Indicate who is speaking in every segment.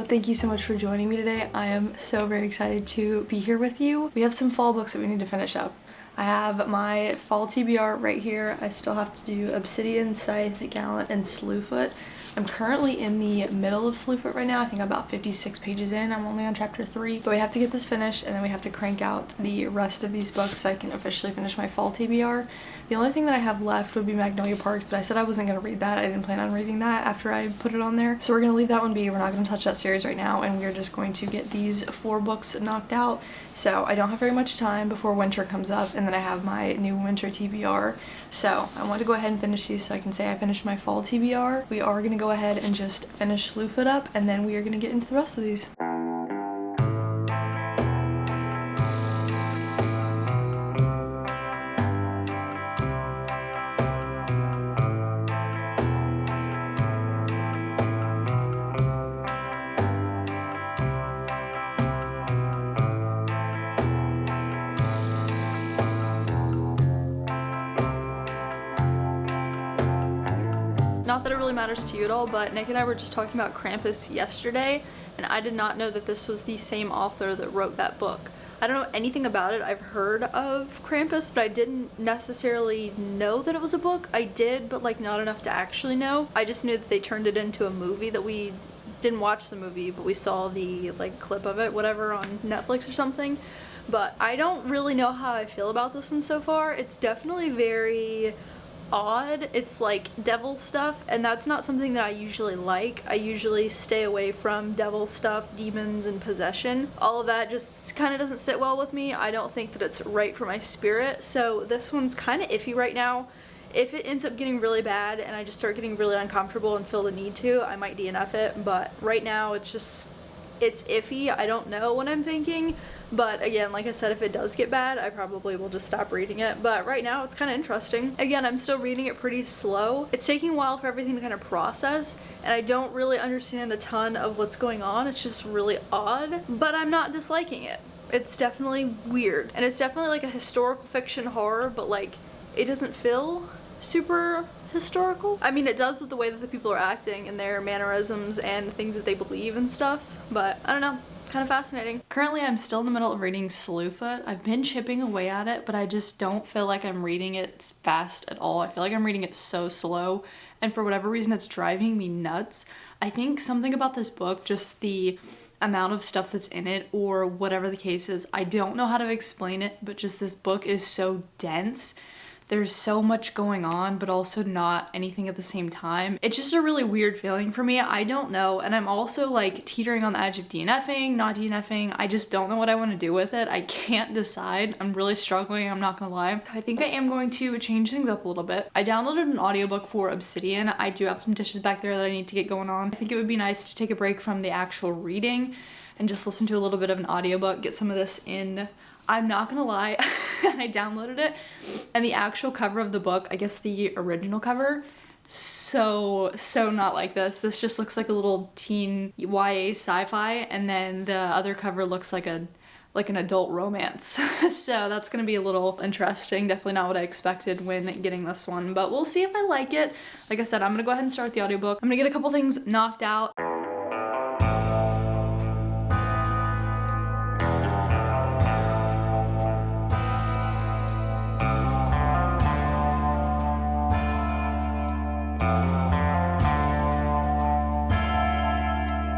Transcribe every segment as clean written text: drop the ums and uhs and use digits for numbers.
Speaker 1: thank you so much for joining me today. I am so very excited to be here with you. We have some fall books that we need to finish up. I have my Fall TBR right here. I still have to do Obsidian, Scythe, Gallant, and Slewfoot. I'm currently in the middle of Slewfoot right now. I think I'm about 56 pages in. I'm only on chapter 3. But we have to get this finished and then we have to crank out the rest of these books so I can officially finish my Fall TBR. The only thing that I have left would be Magnolia Parks, but I said I wasn't going to read that. I didn't plan on reading that after I put it on there. So we're going to leave that one be. We're not going to touch that series right now, and we're just going to get these 4 books knocked out. So I don't have very much time before winter comes up, and then I have my new winter TBR. So I want to go ahead and finish these so I can say I finished my Fall TBR. We are going to go ahead and just finish Slewfoot up, and then we are going to get into the rest of these. Not that it really matters to you at all, but Nick and I were just talking about Krampus yesterday, and I did not know that this was the same author that wrote that book. I don't know anything about it. I've heard of Krampus, but I didn't necessarily know that it was a book. I did, but like not enough to actually know. I just knew that they turned it into a movie that we didn't watch the movie, but we saw the like clip of it, whatever, on Netflix or something. But I don't really know how I feel about this one so far. It's definitely very odd. It's like devil stuff, and that's not something that I usually like. I usually stay away from devil stuff, demons, and possession. All of that just kind of doesn't sit well with me. I don't think that it's right for my spirit, so this one's kind of iffy right now. If it ends up getting really bad and I just start getting really uncomfortable and feel the need to, I might DNF it, but right now it's iffy. I don't know what I'm thinking, but again, like I said, if it does get bad, I probably will just stop reading it. But right now it's kind of interesting. Again, I'm still reading it pretty slow. It's taking a while for everything to kind of process, and I don't really understand a ton of what's going on. It's just really odd, but I'm not disliking it. It's definitely weird, and it's definitely like a historical fiction horror, but like it doesn't feel super historical. I mean, it does with the way that the people are acting and their mannerisms and the things that they believe and stuff, but I don't know, kind of fascinating. Currently, I'm still in the middle of reading Slewfoot. I've been chipping away at it, but I just don't feel like I'm reading it fast at all. I feel like I'm reading it so slow, and for whatever reason, it's driving me nuts. I think something about this book, just the amount of stuff that's in it, or whatever the case is, I don't know how to explain it, but just this book is so dense. There's so much going on, but also not anything at the same time. It's just a really weird feeling for me. I don't know. And I'm also like teetering on the edge of DNFing, not DNFing. I just don't know what I want to do with it. I can't decide. I'm really struggling, I'm not gonna lie. I think I am going to change things up a little bit. I downloaded an audiobook for Obsidian. I do have some dishes back there that I need to get going on. I think it would be nice to take a break from the actual reading and just listen to a little bit of an audiobook, get some of this in. I'm not gonna lie, I downloaded it, and the actual cover of the book, I guess the original cover, so not like this. This just looks like a little teen YA sci-fi, and then the other cover looks like an adult romance. So that's gonna be a little interesting. Definitely not what I expected when getting this one, but we'll see if I like it. Like I said, I'm gonna go ahead and start the audiobook. I'm gonna get a couple things knocked out.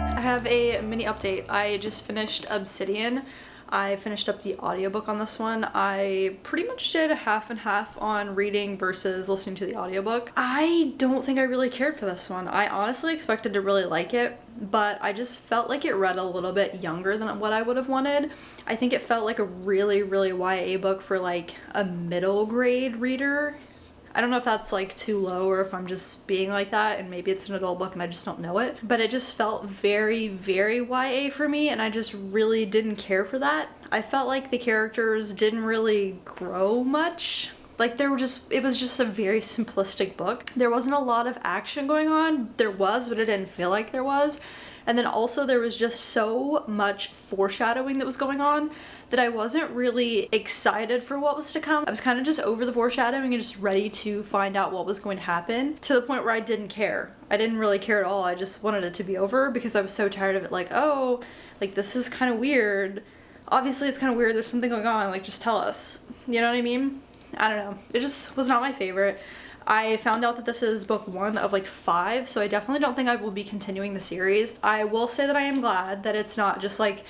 Speaker 1: I have a mini update. I just finished Obsidian. I finished up the audiobook on this one. I pretty much did half and half on reading versus listening to the audiobook. I don't think I really cared for this one. I honestly expected to really like it, but I just felt like it read a little bit younger than what I would have wanted. I think it felt like a really YA book for like a middle grade reader. I don't know if that's like too low or if I'm just being like that and maybe it's an adult book and I just don't know it. But it just felt very YA for me, and I just really didn't care for that. I felt like the characters didn't really grow much. Like it was just a very simplistic book. There wasn't a lot of action going on. There was, but it didn't feel like there was. And then also there was just so much foreshadowing that was going on that I wasn't really excited for what was to come. I was kind of just over the foreshadowing and just ready to find out what was going to happen, to the point where I didn't care. I didn't really care at all. I just wanted it to be over because I was so tired of it. Like, oh, like this is kind of weird. Obviously it's kind of weird. There's something going on. Like, just tell us. You know what I mean? I don't know. It just was not my favorite. I found out that this is book 1 of like 5, so I definitely don't think I will be continuing the series. I will say that I am glad that it's not just like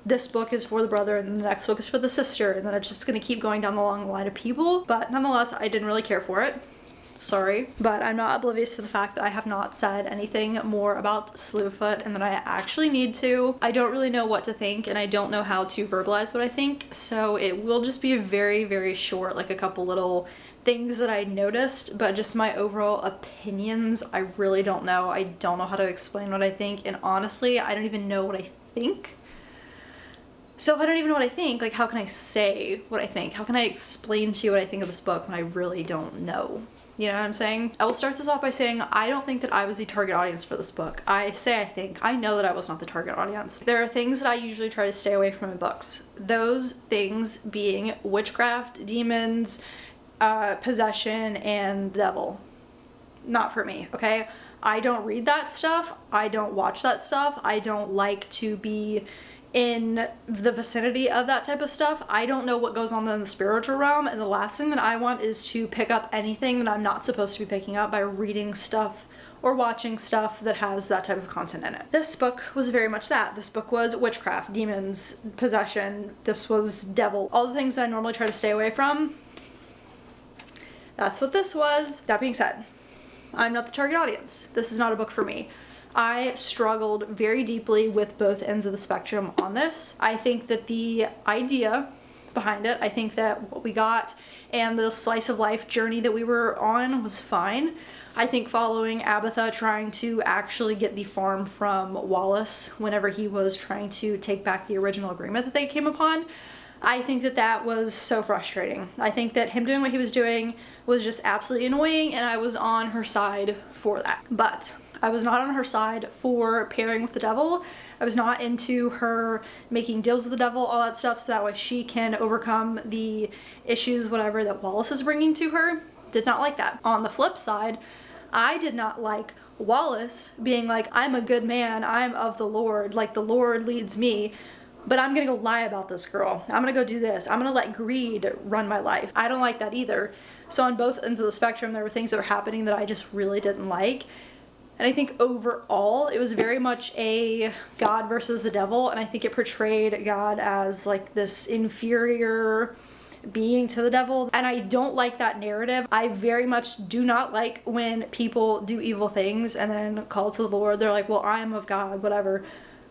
Speaker 1: this book is for the brother and then the next book is for the sister, and then it's just gonna keep going down the long line of people. But nonetheless, I didn't really care for it. Sorry. But I'm not oblivious to the fact that I have not said anything more about Slewfoot and that I actually need to. I don't really know what to think, and I don't know how to verbalize what I think, so it will just be very, very short, like a couple little things that I noticed, but just my overall opinions, I really don't know. I don't know how to explain what I think, and honestly, I don't even know what I think. So if I don't even know what I think, like, how can I say what I think? How can I explain to you what I think of this book when I really don't know? You know what I'm saying? I will start this off by saying I don't think that I was the target audience for this book. I think. I know that I was not the target audience. There are things that I usually try to stay away from in books. Those things being witchcraft, demons, possession, and the devil. Not for me, okay? I don't read that stuff. I don't watch that stuff. I don't like to be in the vicinity of that type of stuff. I don't know what goes on in the spiritual realm, and the last thing that I want is to pick up anything that I'm not supposed to be picking up by reading stuff or watching stuff that has that type of content in it. This book was very much that. This book was witchcraft, demons, possession. This was devil. All the things that I normally try to stay away from. That's what this was. That being said, I'm not the target audience. This is not a book for me. I struggled very deeply with both ends of the spectrum on this. I think that the idea behind it, I think that what we got and the slice of life journey that we were on was fine. I think following Abatha trying to actually get the farm from Wallace whenever he was trying to take back the original agreement that they came upon, I think that that was so frustrating. I think that him doing what he was doing was just absolutely annoying, and I was on her side for that. But I was not on her side for pairing with the devil. I was not into her making deals with the devil, all that stuff, so that way she can overcome the issues, whatever, that Wallace is bringing to her. Did not like that. On the flip side, I did not like Wallace being like, I'm a good man, I'm of the Lord, like the Lord leads me, but I'm gonna go lie about this girl. I'm gonna go do this. I'm gonna let greed run my life. I don't like that either. So on both ends of the spectrum, there were things that were happening that I just really didn't like. And I think overall, it was very much a God versus the devil, and I think it portrayed God as like this inferior being to the devil, and I don't like that narrative. I very much do not like when people do evil things and then call to the Lord. They're like, well, I am of God, whatever,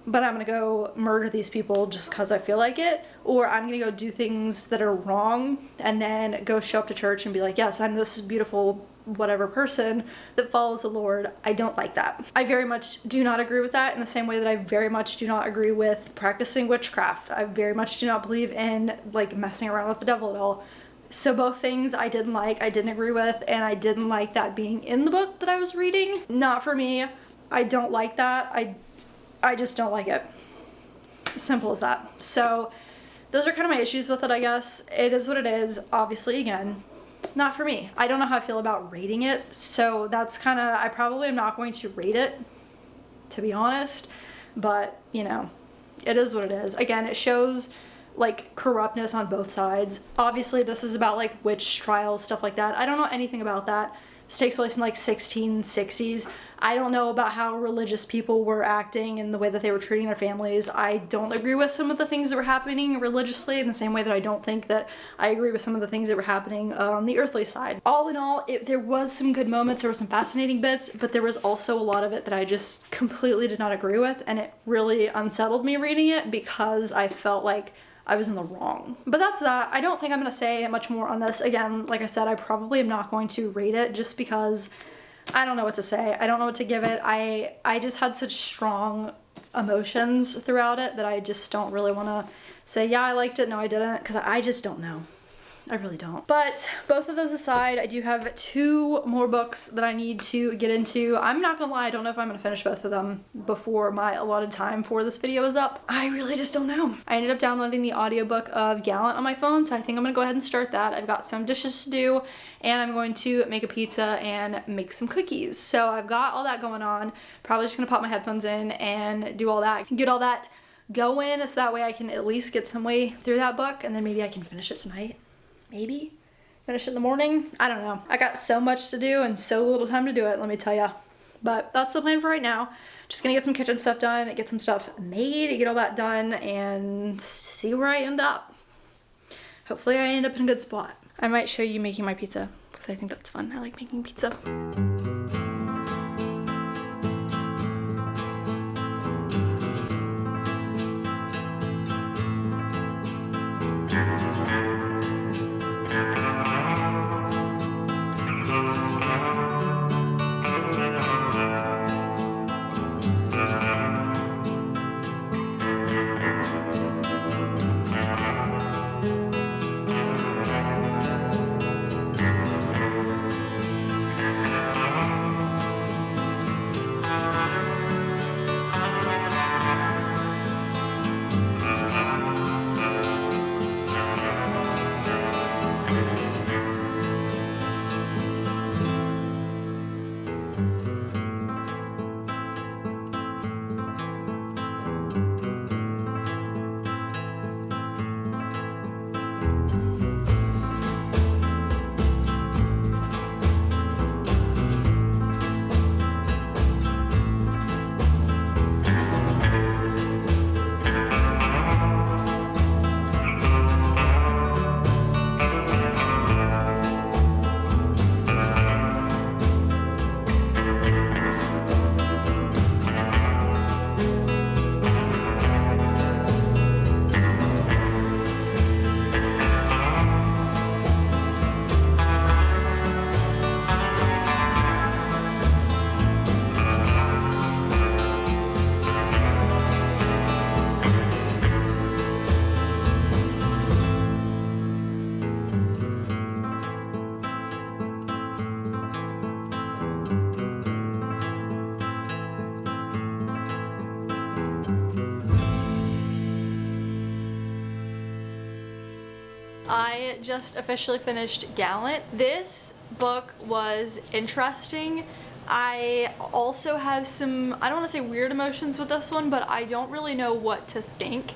Speaker 1: but I'm gonna go murder these people just because I feel like it, or I'm gonna go do things that are wrong and then go show up to church and be like, yes, I'm this beautiful whatever person that follows the Lord. I don't like that. I very much do not agree with that, in the same way that I very much do not agree with practicing witchcraft. I very much do not believe in like messing around with the devil at all. So both things I didn't like, I didn't agree with, and I didn't like that being in the book that I was reading. Not for me. I don't like that. I just don't like it. Simple as that. So those are kind of my issues with it, I guess. It is what it is. Obviously, again, not for me. I don't know how I feel about rating it, so that's kind of, I probably am not going to rate it, to be honest, but you know, it is what it is. Again, it shows like corruptness on both sides. Obviously this is about like witch trials, stuff like that. I don't know anything about that. This takes place in like 1660s. I don't know about how religious people were acting and the way that they were treating their families. I don't agree with some of the things that were happening religiously, in the same way that I don't think that I agree with some of the things that were happening on the earthly side. All in all, there was some good moments, there were some fascinating bits, but there was also a lot of it that I just completely did not agree with, and it really unsettled me reading it because I felt like I was in the wrong. But that's that. I don't think I'm gonna say much more on this. Again, like I said, I probably am not going to rate it just because I don't know what to say. I don't know what to give it. I just had such strong emotions throughout it that I just don't really want to say, yeah, I liked it, no, I didn't, because I just don't know. I really don't. But both of those aside, I do have 2 more books that I need to get into. I'm not gonna lie, I don't know if I'm gonna finish both of them before my allotted time for this video is up. I really just don't know. I ended up downloading the audiobook of Gallant on my phone, so I think I'm gonna go ahead and start that. I've got some dishes to do, and I'm going to make a pizza and make some cookies. So I've got all that going on. Probably just gonna pop my headphones in and do all that. Get all that going so that way I can at least get some way through that book, and then maybe I can finish it tonight. Maybe finish it in the morning. I don't know. I got so much to do and so little time to do it, let me tell ya. But that's the plan for right now. Just gonna get some kitchen stuff done, get some stuff made, get all that done, and see where I end up. Hopefully I end up in a good spot. I might show you making my pizza because I think that's fun. I like making pizza. I just officially finished Gallant. This book was interesting. I also have some, I don't want to say weird emotions with this one, but I don't really know what to think.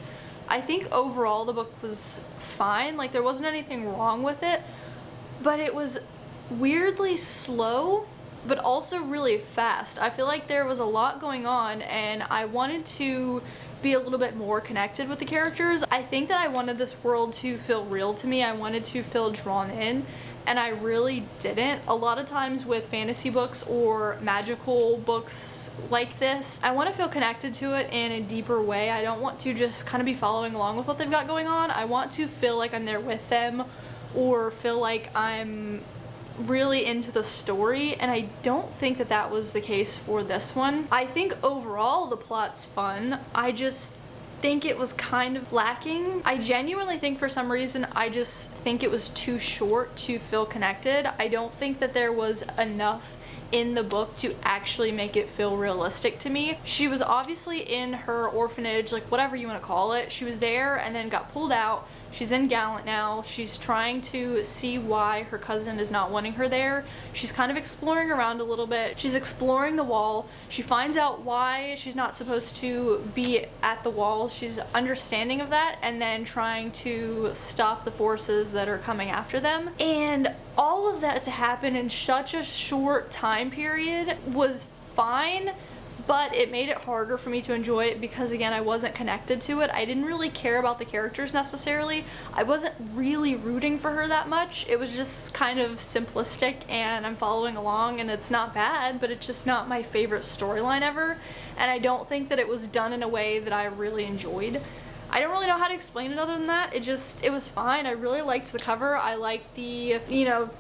Speaker 1: I think overall the book was fine. Like, there wasn't anything wrong with it, but it was weirdly slow, but also really fast. I feel like there was a lot going on, and I wanted to be a little bit more connected with the characters. I think that I wanted this world to feel real to me. I wanted to feel drawn in, and I really didn't. A lot of times with fantasy books or magical books like this, I want to feel connected to it in a deeper way. I don't want to just kind of be following along with what they've got going on. I want to feel like I'm there with them, or feel like I'm really into the story, and I don't think that that was the case for this one. I think overall the plot's fun. I just think it was kind of lacking. I genuinely think for some reason I just think it was too short to feel connected. I don't think that there was enough in the book to actually make it feel realistic to me. She was obviously in her orphanage, like whatever you want to call it. She was there and then got pulled out. She's in Gallant now. She's trying to see why her cousin is not wanting her there. She's kind of exploring around a little bit. She's exploring the wall. She finds out why she's not supposed to be at the wall. She's understanding of that, and then trying to stop the forces that are coming after them. And all of that to happen in such a short time period was fine, but it made it harder for me to enjoy it because, again, I wasn't connected to it. I didn't really care about the characters necessarily. I wasn't really rooting for her that much. It was just kind of simplistic, and I'm following along, and it's not bad, but it's just not my favorite storyline ever, and I don't think that it was done in a way that I really enjoyed. I don't really know how to explain it other than that. It was fine. I really liked the cover. I liked the,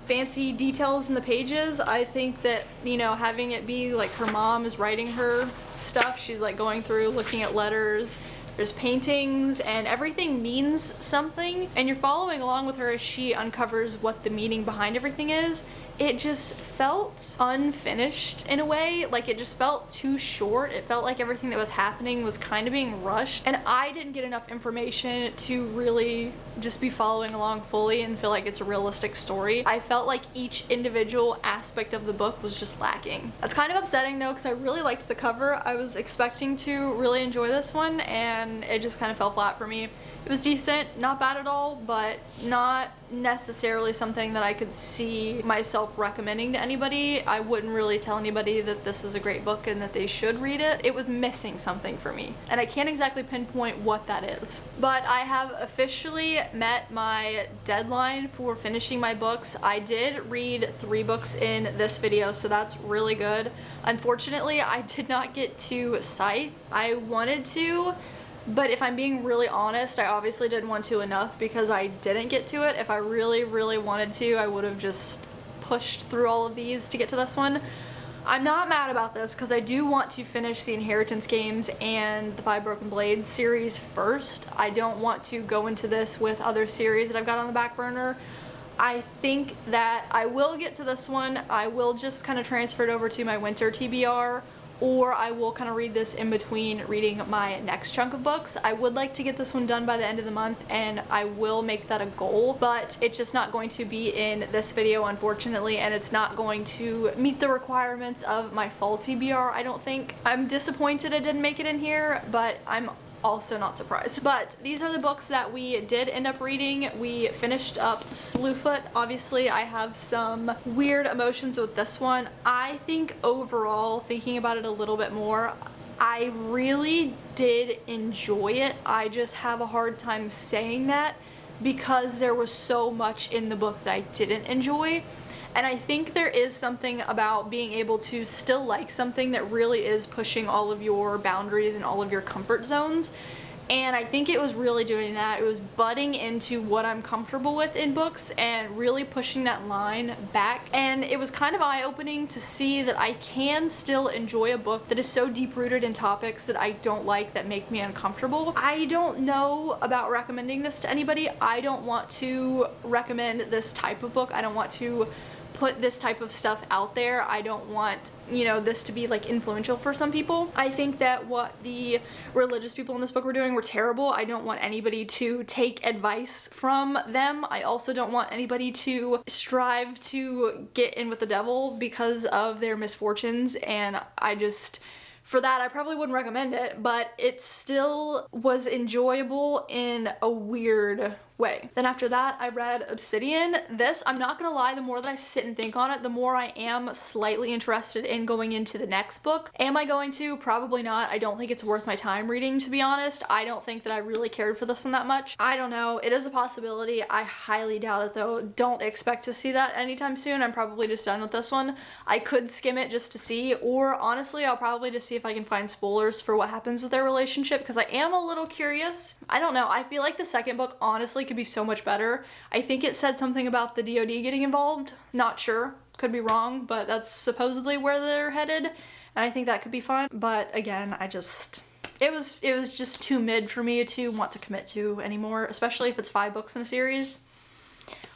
Speaker 1: fancy details in the pages. I think that, having it be like her mom is writing her stuff. She's like going through, looking at letters, there's paintings, and everything means something, and you're following along with her as she uncovers what the meaning behind everything is. It just felt unfinished in a way. Like, it just felt too short. It felt like everything that was happening was kind of being rushed, and I didn't get enough information to really just be following along fully and feel like it's a realistic story. I felt like each individual aspect of the book was just lacking. That's kind of upsetting though, because I really liked the cover. I was expecting to really enjoy this one, and it just kind of fell flat for me. It was decent, not bad at all, but not necessarily something that I could see myself recommending to anybody. I wouldn't really tell anybody that this is a great book and that they should read it. It was missing something for me, and I can't exactly pinpoint what that is. But I have officially met my deadline for finishing my books. I did read 3 books in this video, so that's really good. Unfortunately, I did not get to Scythe. I wanted to, but if I'm being really honest, I obviously didn't want to enough because I didn't get to it. If I really, really wanted to, I would have just pushed through all of these to get to this one. I'm not mad about this because I do want to finish the Inheritance games and the 5 Broken Blades series first. I don't want to go into this with other series that I've got on the back burner. I think that I will get to this one. I will just kind of transfer it over to my winter TBR, or I will kind of read this in between reading my next chunk of books. I would like to get this one done by the end of the month, and I will make that a goal, but it's just not going to be in this video, unfortunately, and it's not going to meet the requirements of my fall TBR, I don't think. I'm disappointed it didn't make it in here, but I'm also not surprised. But these are the books that we did end up reading. We finished up Slewfoot. Obviously, I have some weird emotions with this one. I think overall, thinking about it a little bit more, I really did enjoy it. I just have a hard time saying that because there was so much in the book that I didn't enjoy. And I think there is something about being able to still like something that really is pushing all of your boundaries and all of your comfort zones. And I think it was really doing that. It was butting into what I'm comfortable with in books and really pushing that line back. And it was kind of eye-opening to see that I can still enjoy a book that is so deep-rooted in topics that I don't like, that make me uncomfortable. I don't know about recommending this to anybody. I don't want to recommend this type of book. I don't want to put this type of stuff out there. I don't want, you know, this to be like influential for some people. I think that what the religious people in this book were doing were terrible. I don't want anybody to take advice from them. I also don't want anybody to strive to get in with the devil because of their misfortunes, and I just, for that, I probably wouldn't recommend it, but it still was enjoyable in a weird way. Then after that, I read Obsidian. This, I'm not gonna lie, the more that I sit and think on it, the more I am slightly interested in going into the next book. Am I going to? Probably not. I don't think it's worth my time reading, to be honest. I don't think that I really cared for this one that much. I don't know. It is a possibility. I highly doubt it though. Don't expect to see that anytime soon. I'm probably just done with this one. I could skim it just to see, or honestly, I'll probably just see if I can find spoilers for what happens with their relationship, because I am a little curious. I don't know. I feel like the second book honestly could be so much better. I think it said something about the DoD getting involved. Not sure. Could be wrong, but that's supposedly where they're headed, and I think that could be fun. But again, I just, it was just too mid for me to want to commit to anymore, especially if it's 5 books in a series.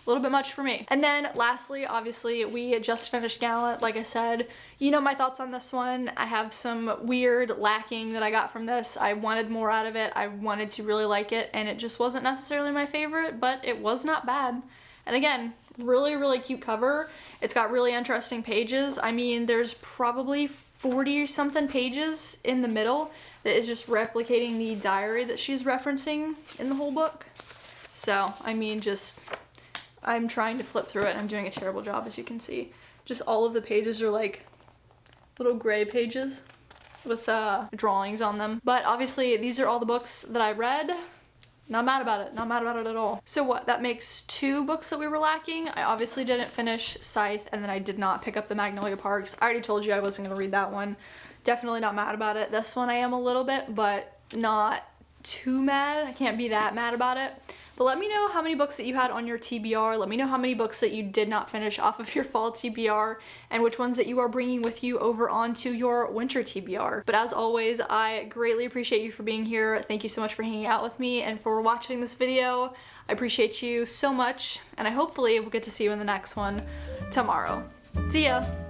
Speaker 1: A little bit much for me. And then lastly, obviously, we just finished Gallant. Like I said, you know my thoughts on this one. I have some weird lacking that I got from this. I wanted more out of it. I wanted to really like it, and it just wasn't necessarily my favorite, but it was not bad. And again, really, really cute cover. It's got really interesting pages. I mean, there's probably 40 something pages in the middle that is just replicating the diary that she's referencing in the whole book. So, I mean, just, I'm trying to flip through it and I'm doing a terrible job, as you can see. Just all of the pages are like little gray pages with drawings on them. But obviously these are all the books that I read. Not mad about it. Not mad about it at all. So what? That makes 2 books that we were lacking. I obviously didn't finish Scythe, and then I did not pick up the Magnolia Parks. I already told you I wasn't going to read that one. Definitely not mad about it. This one I am a little bit, but not too mad. I can't be that mad about it. But let me know how many books that you had on your TBR. Let me know how many books that you did not finish off of your fall TBR and which ones that you are bringing with you over onto your winter TBR. But as always, I greatly appreciate you for being here. Thank you so much for hanging out with me and for watching this video. I appreciate you so much, and I hopefully will get to see you in the next one tomorrow. See ya!